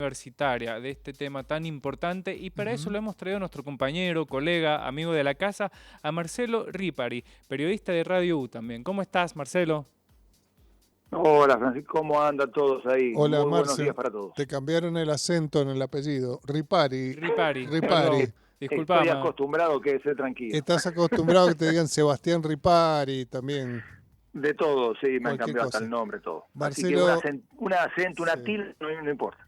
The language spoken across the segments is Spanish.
Universitaria de este tema tan importante y para eso lo hemos traído a nuestro compañero, colega, amigo de la casa, a Marcelo Ripari, periodista de Radio U también. ¿Cómo estás, Marcelo? Hola Francisco, ¿cómo andan todos ahí? Hola Muy buenos días Marce, para todos. te cambiaron el acento en el apellido. Ripari, Ripari, Ripari. perdón, disculpame. Estoy acostumbrado, quédese tranquilo. Estás acostumbrado a que te digan Sebastián Ripari también, De todo, sí, me han cualquier cambiado hasta el cosa. nombre, todo. Así que Marcelo, un acento, una sí. tilde, no importa.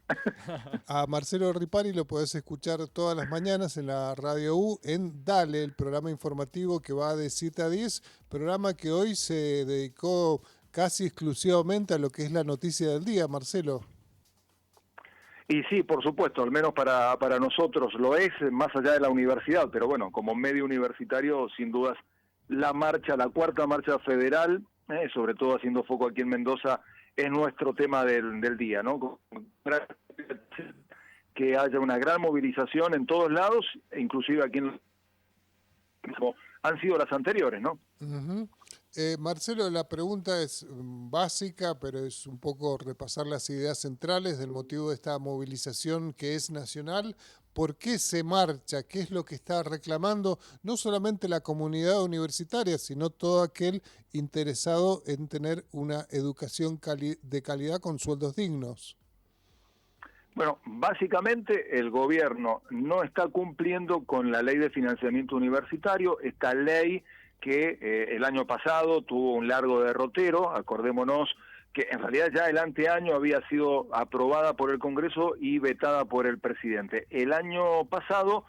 A Marcelo Ripari lo podés escuchar todas las mañanas en la Radio U, en Dale, el programa informativo que va de 7 a 10, programa que hoy se dedicó casi exclusivamente a lo que es la noticia del día, Marcelo. Y sí, por supuesto, al menos para nosotros lo es, más allá de la universidad, pero bueno, como medio universitario, sin dudas, la cuarta marcha federal, sobre todo haciendo foco aquí en Mendoza, es nuestro tema del día, ¿no? Que haya una gran movilización en todos lados, inclusive aquí como han sido las anteriores, ¿no? Uh-huh. Marcelo, la pregunta es básica, pero es un poco repasar las ideas centrales del motivo de esta movilización que es nacional. ¿Por qué se marcha? ¿Qué es lo que está reclamando no solamente la comunidad universitaria, sino todo aquel interesado en tener una educación de calidad con sueldos dignos? Bueno, básicamente el gobierno no está cumpliendo con la ley de financiamiento universitario, esta ley que el año pasado tuvo un largo derrotero, acordémonos que en realidad ya el anteaño había sido aprobada por el Congreso y vetada por el presidente. El año pasado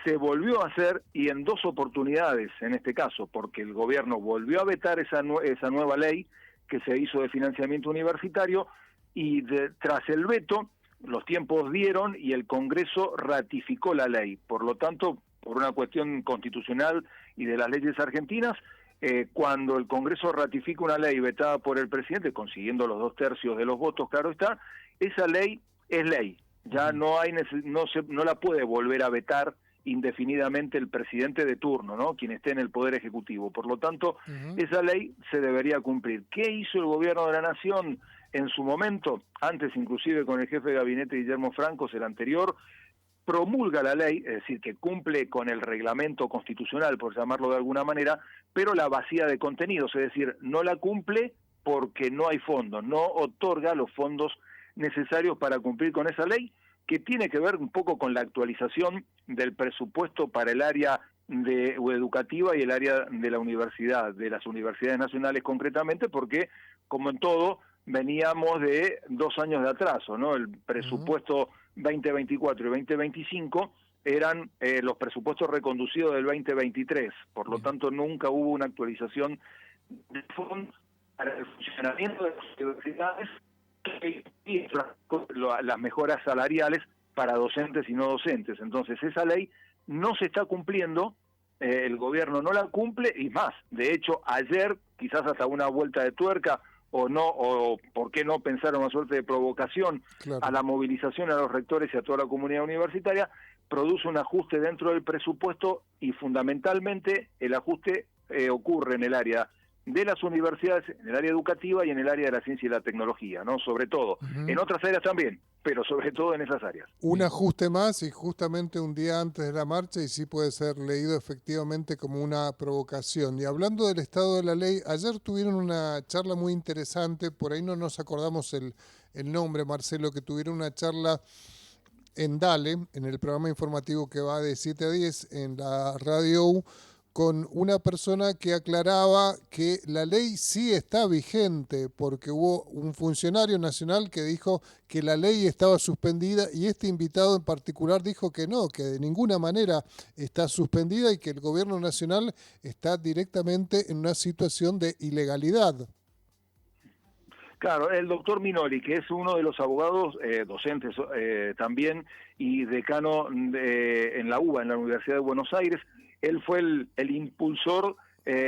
se volvió a hacer y en dos oportunidades en este caso, porque el gobierno volvió a vetar esa nueva ley que se hizo de financiamiento universitario y tras el veto los tiempos dieron y el Congreso ratificó la ley. Por lo tanto, por una cuestión constitucional y de las leyes argentinas, cuando el Congreso ratifica una ley vetada por el presidente, consiguiendo los 2/3 de los votos, claro está, esa ley es ley. Ya no la puede volver a vetar indefinidamente el presidente de turno, ¿no? Quien esté en el Poder Ejecutivo. Por lo tanto, esa ley se debería cumplir. ¿Qué hizo el gobierno de la Nación en su momento? Antes inclusive con el jefe de gabinete Guillermo Francos, el anterior, promulga la ley, es decir, que cumple con el reglamento constitucional, por llamarlo de alguna manera, pero la vacía de contenidos, es decir, no la cumple porque no hay fondos, no otorga los fondos necesarios para cumplir con esa ley, que tiene que ver un poco con la actualización del presupuesto para el área educativa y el área de la universidad, de las universidades nacionales concretamente, porque, como en todo, veníamos de 2 años de atraso, ¿no? El presupuesto 2024 y 2025 eran los presupuestos reconducidos del 2023, por lo tanto nunca hubo una actualización de fondos para el funcionamiento de las universidades y las mejoras salariales para docentes y no docentes. Entonces esa ley no se está cumpliendo, el gobierno no la cumple y más, de hecho ayer quizás hasta una vuelta de tuerca o por qué no pensar en una suerte de provocación a la movilización a los rectores y a toda la comunidad universitaria, produce un ajuste dentro del presupuesto y fundamentalmente el ajuste ocurre en el área de las universidades, en el área educativa y en el área de la ciencia y la tecnología, ¿no? Sobre todo. En otras áreas también, pero sobre todo en esas áreas. Un ajuste más y justamente un día antes de la marcha y sí puede ser leído efectivamente como una provocación. Y hablando del estado de la ley, ayer tuvieron una charla muy interesante, por ahí no nos acordamos el nombre, Marcelo, que tuvieron una charla en Dale, en el programa informativo que va de 7 a 10 en la Radio U, con una persona que aclaraba que la ley sí está vigente, porque hubo un funcionario nacional que dijo que la ley estaba suspendida y este invitado en particular dijo que no, que de ninguna manera está suspendida y que el gobierno nacional está directamente en una situación de ilegalidad. Claro, el doctor Minoli, que es uno de los abogados docentes también y decano en la UBA, en la Universidad de Buenos Aires, él fue el impulsor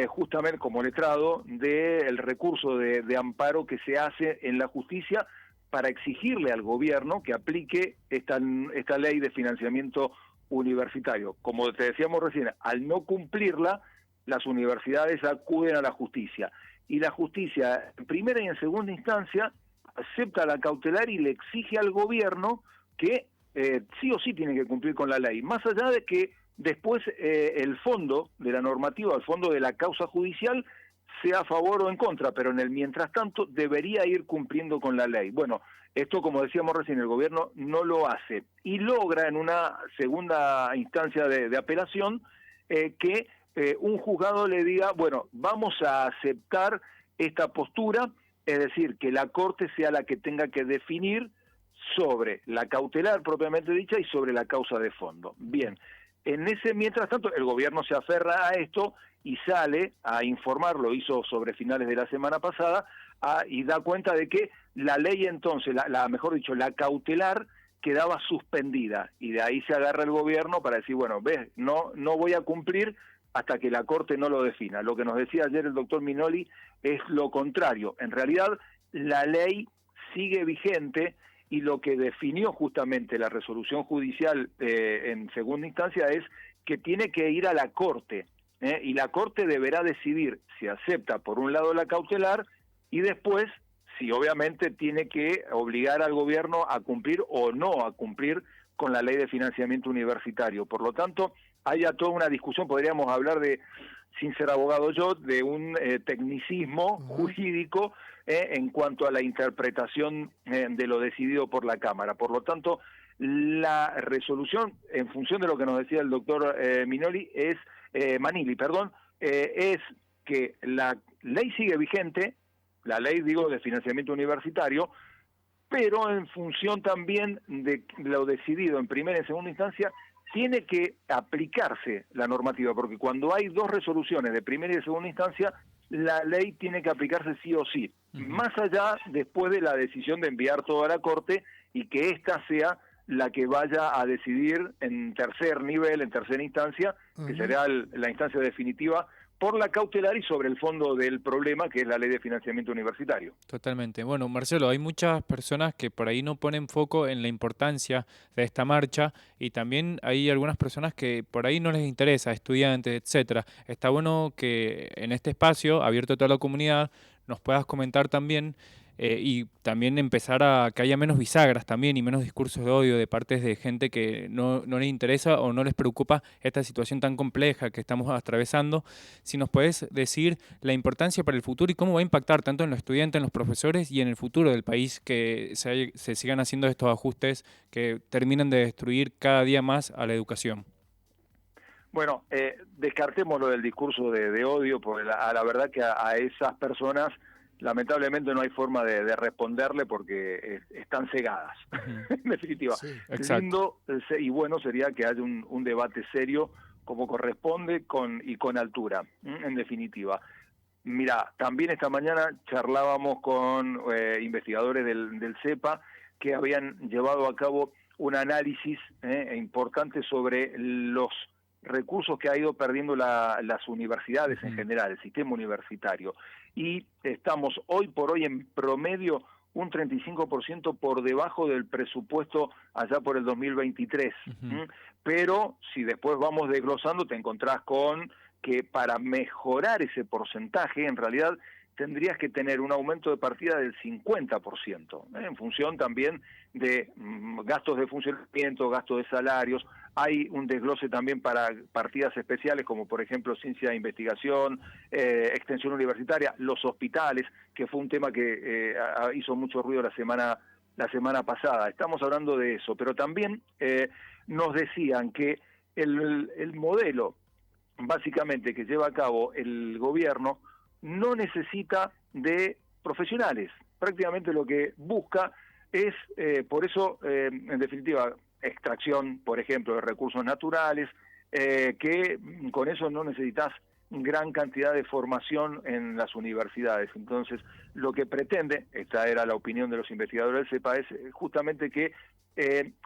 justamente como letrado del recurso de amparo que se hace en la justicia para exigirle al gobierno que aplique esta ley de financiamiento universitario. Como te decíamos recién, al no cumplirla, las universidades acuden a la justicia. Y la justicia, en primera y en segunda instancia, acepta la cautelar y le exige al gobierno que sí o sí tiene que cumplir con la ley, más allá de que después el fondo de la normativa, el fondo de la causa judicial, sea a favor o en contra, pero en el mientras tanto debería ir cumpliendo con la ley. Bueno, esto, como decíamos recién, el gobierno no lo hace y logra en una segunda instancia de apelación que un juzgado le diga, bueno, vamos a aceptar esta postura, es decir, que la Corte sea la que tenga que definir sobre la cautelar propiamente dicha y sobre la causa de fondo. Bien, en ese mientras tanto el gobierno se aferra a esto y sale a informar, lo hizo sobre finales de la semana pasada, y da cuenta de que la ley entonces, mejor dicho, la cautelar quedaba suspendida, y de ahí se agarra el gobierno para decir, bueno, ves, no voy a cumplir hasta que la Corte no lo defina. Lo que nos decía ayer el doctor Minoli es lo contrario. En realidad, la ley sigue vigente, y lo que definió justamente la resolución judicial en segunda instancia es que tiene que ir a la Corte, y la Corte deberá decidir si acepta por un lado la cautelar y después si obviamente tiene que obligar al gobierno a cumplir o no a cumplir con la ley de financiamiento universitario. Por lo tanto, hay ya toda una discusión, podríamos hablar de, sin ser abogado yo, de un tecnicismo jurídico en cuanto a la interpretación de lo decidido por la Cámara. Por lo tanto, la resolución, en función de lo que nos decía el doctor Manili, es que la ley sigue vigente, la ley, digo, de financiamiento universitario, pero en función también de lo decidido en primera y segunda instancia, tiene que aplicarse la normativa, porque cuando hay dos resoluciones de primera y segunda instancia, la ley tiene que aplicarse sí o sí, más allá después de la decisión de enviar todo a la Corte y que ésta sea la que vaya a decidir en tercer nivel, en tercera instancia, que será la instancia definitiva por la cautelar y sobre el fondo del problema, que es la ley de financiamiento universitario. Totalmente. Bueno, Marcelo, hay muchas personas que por ahí no ponen foco en la importancia de esta marcha, y también hay algunas personas que por ahí no les interesa, estudiantes, etcétera. Está bueno que en este espacio, abierto a toda la comunidad, nos puedas comentar también, y también empezar a que haya menos bisagras también y menos discursos de odio de partes de gente que no les interesa o no les preocupa esta situación tan compleja que estamos atravesando. Si nos puedes decir la importancia para el futuro y cómo va a impactar tanto en los estudiantes, en los profesores y en el futuro del país, que se sigan haciendo estos ajustes que terminan de destruir cada día más a la educación. Bueno, descartemos lo del discurso de odio, porque la verdad que a esas personas lamentablemente no hay forma de responderle porque están cegadas, en definitiva. Sí, Lindo y bueno sería que haya un debate serio como corresponde y con altura, en definitiva. Mira, también esta mañana charlábamos con investigadores del CEPA que habían llevado a cabo un análisis importante sobre los recursos que ha ido perdiendo las universidades en general, el sistema universitario. Y estamos hoy por hoy en promedio un 35% por debajo del presupuesto allá por el 2023. Pero si después vamos desglosando, te encontrás con que para mejorar ese porcentaje, en realidad tendrías que tener un aumento de partida del 50%, en función también de gastos de funcionamiento, gastos de salarios. Hay un desglose también para partidas especiales, como por ejemplo ciencia de investigación, extensión universitaria, los hospitales, que fue un tema que hizo mucho ruido la semana pasada. Estamos hablando de eso, pero también nos decían que el modelo básicamente que lleva a cabo el gobierno no necesita de profesionales. Prácticamente lo que busca es, por eso, en definitiva, extracción, por ejemplo, de recursos naturales, que con eso no necesitas gran cantidad de formación en las universidades. Entonces, lo que pretende, esta era la opinión de los investigadores del CEPA, es justamente que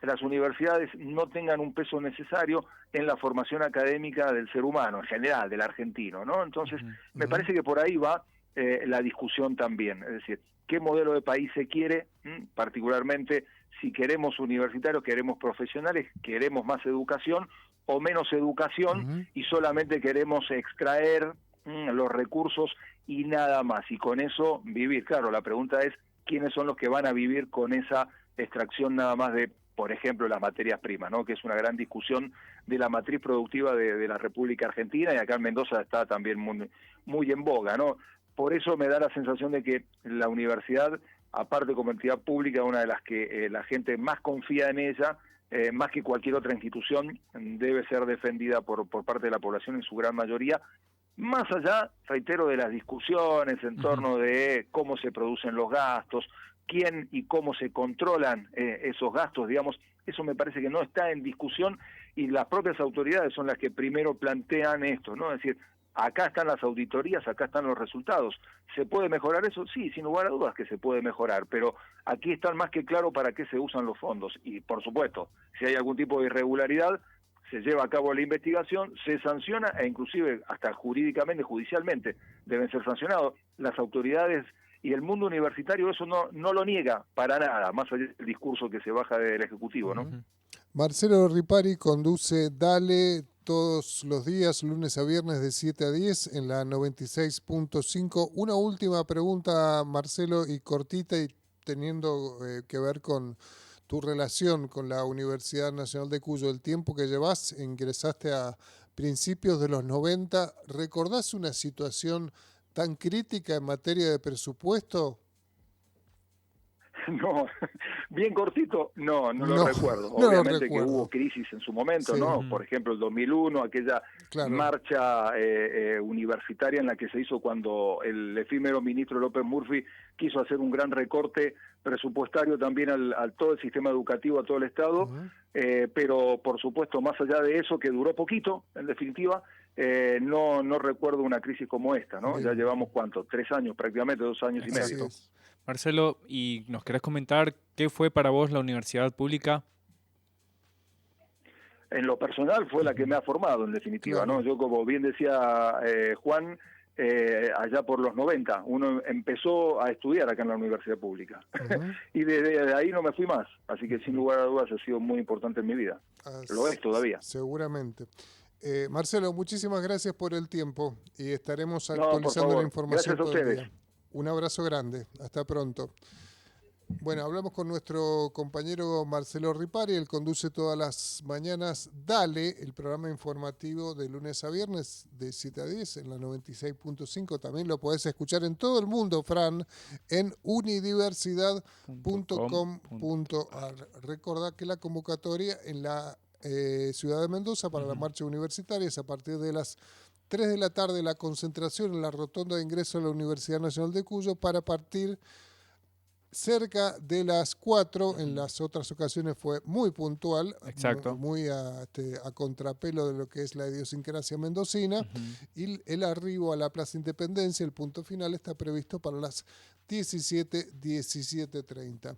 las universidades no tengan un peso necesario en la formación académica del ser humano, en general, del argentino, ¿no? Entonces, me parece que por ahí va la discusión también, es decir, ¿qué modelo de país se quiere? Particularmente, si queremos universitarios, queremos profesionales, queremos más educación o menos educación, y solamente queremos extraer los recursos y nada más, y con eso vivir. Claro, la pregunta es, ¿quiénes son los que van a vivir con esa extracción nada más de por ejemplo, las materias primas, ¿no? Que es una gran discusión de la matriz productiva de la República Argentina, y acá en Mendoza está también muy en boga, ¿no? Por eso me da la sensación de que la universidad, aparte como entidad pública, una de las que la gente más confía en ella, más que cualquier otra institución, debe ser defendida por parte de la población en su gran mayoría, más allá, reitero, de las discusiones en torno de cómo se producen los gastos, quién y cómo se controlan esos gastos, digamos, eso me parece que no está en discusión, y las propias autoridades son las que primero plantean esto, ¿no? Es decir, acá están las auditorías, acá están los resultados. ¿Se puede mejorar eso? Sí, sin lugar a dudas que se puede mejorar, pero aquí están más que claro para qué se usan los fondos. Y, por supuesto, si hay algún tipo de irregularidad, se lleva a cabo la investigación, se sanciona, e inclusive hasta jurídicamente, judicialmente, deben ser sancionados. Las autoridades y el mundo universitario eso no lo niega para nada, más allá del discurso que se baja del Ejecutivo, ¿no? Marcelo Ripari conduce Dale todos los días, lunes a viernes de 7 a 10 en la 96.5. Una última pregunta, Marcelo, y cortita, y teniendo que ver con tu relación con la Universidad Nacional de Cuyo, el tiempo que llevas, ingresaste a principios de los 90, ¿recordás una situación tan crítica en materia de presupuesto? No, bien cortito, no lo No, recuerdo. no lo Obviamente que hubo recuerdo. crisis en su momento, Sí, ¿no? Por ejemplo, el 2001, aquella claro. marcha universitaria en la que se hizo cuando el efímero ministro López Murphy quiso hacer un gran recorte presupuestario también al todo el sistema educativo, a todo el Estado, pero por supuesto, más allá de eso, que duró poquito, en definitiva, no recuerdo una crisis como esta, ¿no? Bien. Ya llevamos, ¿cuánto? 3 años prácticamente, 2 años y Así medio. es. Marcelo, ¿y nos querés comentar qué fue para vos la universidad pública? En lo personal fue la que me ha formado, en definitiva, Claro. ¿no? Yo, como bien decía Juan, allá por los 90, uno empezó a estudiar acá en la universidad pública. Y desde ahí no me fui más, así que sin lugar a dudas ha sido muy importante en mi vida. Lo es todavía. Seguramente. Marcelo, muchísimas gracias por el tiempo y estaremos No, por actualizando la favor, información gracias a todo el ustedes. día. Un abrazo grande. Hasta pronto. Bueno, hablamos con nuestro compañero Marcelo Ripari, él conduce todas las mañanas Dale, el programa informativo de lunes a viernes de 7 a 10 en la 96.5. También lo podés escuchar en todo el mundo, Fran, en unidiversidad.com.ar. Recordá que la convocatoria en la ciudad de Mendoza para la marcha universitaria es a partir de las 3 de la tarde, la concentración en la rotonda de ingreso a la Universidad Nacional de Cuyo, para partir cerca de las 4, en las otras ocasiones fue muy puntual, Exacto. muy a contrapelo de lo que es la idiosincrasia mendocina, y el arribo a la Plaza Independencia, el punto final, está previsto para las 17:30.